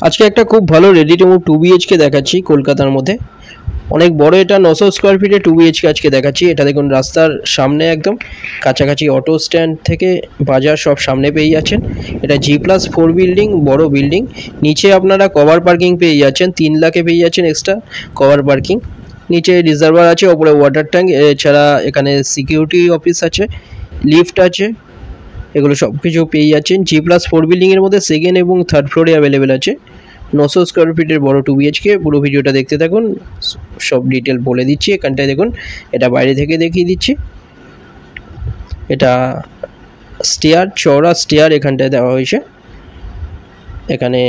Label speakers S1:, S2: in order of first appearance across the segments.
S1: আজকে একটা খুব ভালো রেডি টু মুভ 2 BHK দেখাচ্ছি কলকাতার মধ্যে। অনেক বড়, এটা 900 স্কোয়ার ফিটে 2 BHK আজকে দেখাচ্ছি। এটা দেখুন রাস্তার সামনে, একদম কাছাকাছি অটো স্ট্যান্ড থেকে বাজার সব সামনে পেয়ে যাচ্ছেন। এটা G+4 বিল্ডিং, বড় বিল্ডিং। নিচে আপনারা কভার পার্কিং পেয়ে যাচ্ছেন, 3 লাখে পেয়ে যাচ্ছেন এক্সট্রা কভার পার্কিং। নিচে রিজার্ভার আছে, ওপরে ওয়াটার ট্যাঙ্ক, এছাড়া এখানে সিকিউরিটি অফিস আছে, লিফট আছে, এগুলো সব কিছু পেয়ে যাচ্ছেন। G+4 বিল্ডিংয়ের মধ্যে সেকেন্ড এবং থার্ড ফ্লোরে অ্যাভেলেবেল আছে। 900 স্কোয়ার ফিটের বড় 2 BHK। পুরো ভিডিওটা দেখতে থাকুন, সব ডিটেল বলে দিচ্ছি। এখানটায় দেখুন, এটা বাইরে থেকে দেখিয়ে দিচ্ছি। এটা স্টেয়ার, চওড়া স্টেয়ার এখানটায় দেওয়া হয়েছে। এখানে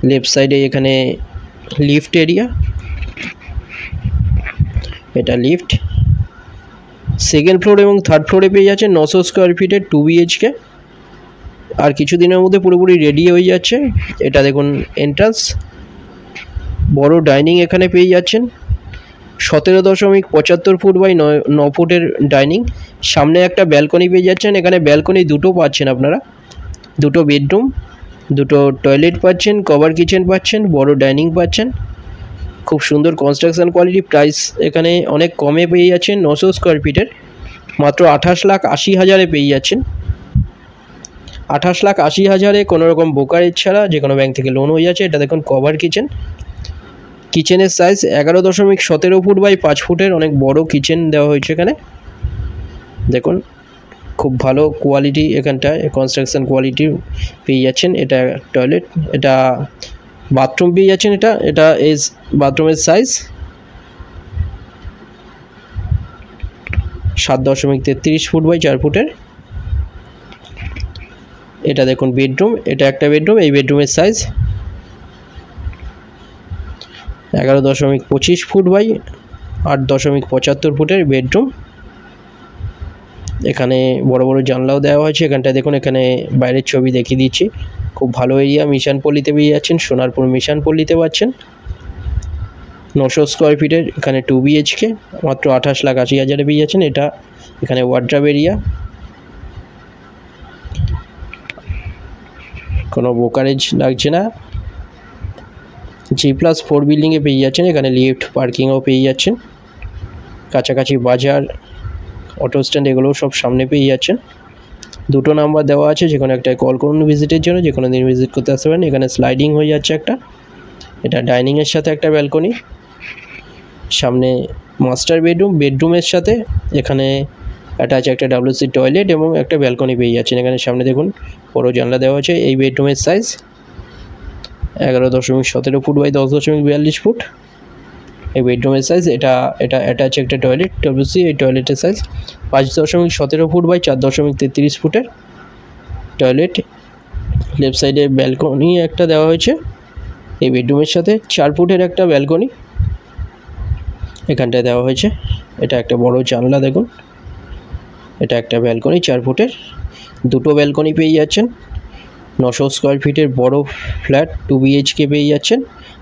S1: লেফট সাইডে এখানে লিফট এরিয়া, এটা লিফট। সেকেন্ড ফ্লোর এবং থার্ড ফ্লোরে পেয়ে যাচ্ছে 900 স্কোয়ার ফিটের 2 BHK। আর কিছুদিনের মধ্যে পুরোপুরি রেডি হয়ে যাচ্ছে। এটা দেখুন এন্ট্রান্স, বড় ডাইনিং এখানে পেয়ে যাচ্ছেন। 17.75 ফুট বাই 9 ফুটের ডাইনিং। সামনে একটা ব্যালকনি পেয়ে যাচ্ছেন। এখানে ব্যালকনি দুটো পাচ্ছেন আপনারা, দুটো বেডরুম, দুটো টয়লেট পাচ্ছেন, কভার কিচেন পাচ্ছেন, বড় ডাইনিং পাচ্ছেন। খুব সুন্দর কনস্ট্রাকশন কোয়ালিটি। প্রাইস এখানে অনেক কমে পেয়ে যাচ্ছেন। 900 স্কোয়ার ফিটের মাত্র 28,80,000-এ পেয়ে যাচ্ছেন। 28,80,000-এ কোনো রকম ব্রোকারেজ ছাড়া যে কোনো ব্যাংক থেকে লোন হয়ে যাচ্ছে। এটা দেখুন কভার কিচেন। কিচেনের সাইজ 11.17 ফুট বাই 5 ফুটের অনেক বড় কিচেন দেওয়া হয়েছে এখানে। দেখুন খুব ভালো কোয়ালিটি এখানটায়, কনস্ট্রাকশন কোয়ালিটি পেয়ে যাচ্ছেন। এটা টয়লেট, এটা বাথরুম পেয়ে যাচ্ছেন। এটা এই বাথরুমের সাইজ 7.33 ফুট বাই 4 ফুটের। এটা দেখুন বেডরুম, এটা একটা বেডরুম। এই বেডরুমের সাইজ 11.25 ফুট বাই 8.75 ফুটের বেডরুম। এখানে বড় বড় জানলাও দেওয়া হয়েছে। এখানটায় দেখুন, এখানে বাইরের ছবি দেখিয়ে দিচ্ছি। খুব ভালো এরিয়া। মিশনপল্লিতে পেয়ে যাচ্ছেন, সোনারপুর মিশনপল্লিতে পাচ্ছেন। 900 স্কোয়ার ফিটের এখানে 2 BHK মাত্র 28,80,000-এ পেয়ে যাচ্ছেন। এটা এখানে ওয়ার্ড্রপ এরিয়া, কোনো ব্রোকারেজ লাগছে না। G+4 বিল্ডিংয়ে পেয়ে যাচ্ছেন। এখানে লিফট, পার্কিংও পেয়ে যাচ্ছেন। কাছাকাছি বাজার, অটো স্ট্যান্ড, এগুলো সব সামনে পেয়ে যাচ্ছেন। দুটো নাম্বার দেওয়া আছে, যে কোনো একটায় কল করুন ভিজিটের জন্য, যে কোনো দিন ভিজিট করতে আসতে পারেন। এখানে স্লাইডিং হয়ে যাচ্ছে একটা। এটা ডাইনিংয়ের সাথে একটা ব্যালকনি। সামনে মাস্টার বেডরুম, বেডরুমের সাথে এখানে অ্যাটাচ একটা WC টয়লেট এবং একটা ব্যালকনি পেয়ে যাচ্ছেন। এখানে সামনে দেখুন বড় জানলা দেওয়া আছে। এই বেডরুমের সাইজ 11.17 ফুট বাই 10.42 ফুট এই বেডরুমের সাইজ। এটা অ্যাটাচ একটা টয়লেট WC। এই টয়লেটের সাইজ 5.17 ফুট বাই 4.33 ফুটের টয়লেট। লেফট সাইডে ব্যালকনি একটা দেওয়া হয়েছে এই বেডরুমের সাথে। 4 ফুটের একটা ব্যালকনি এখানটায় দেওয়া হয়েছে। এটা একটা বড় জানলা দেখুন। এটা একটা ব্যালকনি 4 ফুটের। দুটো ব্যালকনি পেয়ে যাচ্ছেন। 900 স্কোয়ার ফিটের বড় ফ্ল্যাট 2 BHK পেয়ে যাচ্ছেন।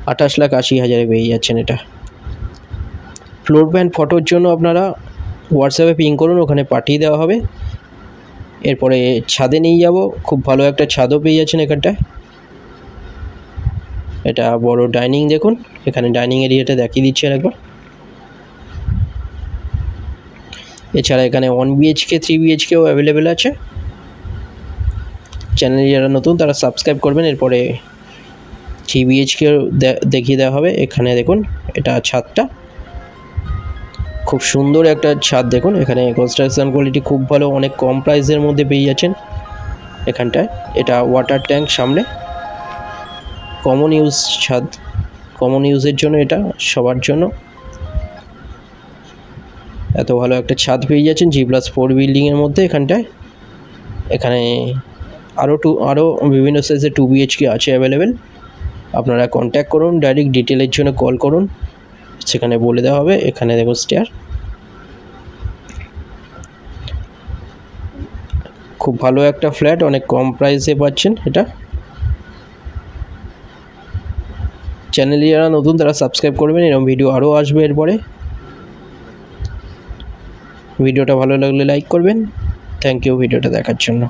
S1: 28,80,000-এ পেয়ে যাচ্ছেন। এটা ফ্লোর প্ল্যান ফটোর জন্য আপনারা হোয়াটসঅ্যাপে পিং করুন, ওখানে পাঠিয়ে দেওয়া হবে। এরপরে ছাদে নিয়ে যাব। খুব ভালো একটা ছাদও পেয়ে যাচ্ছেন এখানটায়। এটা বড় ডাইনিং দেখুন। এখানে ডাইনিং এরিয়াটা দেখিয়ে দিচ্ছি আরেকবার। এছাড়া এখানে 1 BHK 3 BHKও অ্যাভেলেবেল আছে। চ্যানেলে যারা নতুন তারা সাবস্ক্রাইব করবেন। এরপরে 3 BHK দেখিয়ে দেওয়া হবে। এখানে দেখুন, এটা ছাদটা খুব সুন্দর একটা ছাদ দেখুন। এখানে কনস্ট্রাকশন কোয়ালিটি খুব ভালো, অনেক কম প্রাইসের মধ্যে পেয়ে যাচ্ছেন এখানটায়। এটা ওয়াটার ট্যাঙ্ক সামনে, কমন ইউজ ছাদ, কমন ইউজের জন্য, এটা সবার জন্য। এত ভালো একটা ছাদ পেয়ে যাচ্ছেন G+4 বিল্ডিংয়ের মধ্যে এখানটায়। এখানে আরও বিভিন্ন সাইজের 2 BHK আছে অ্যাভেলেবেল। আপনারা কন্ট্যাক্ট করুন, ডাইরেক্ট ডিটেলের জন্য কল করুন, সেখানে বলে দেওয়া হবে। এখানে দেখুন স্টেয়ার, খুব ভালো একটা ফ্ল্যাট, অনেক কম প্রাইসে পাচ্ছেন এটা। চ্যানেলে যারা নতুন তারা সাবস্ক্রাইব করবেন, এরকম ভিডিও আরও আসবে এরপরে। ভিডিওটা ভালো লাগলে লাইক করবেন। থ্যাংক ইউ ভিডিওটা দেখার জন্য।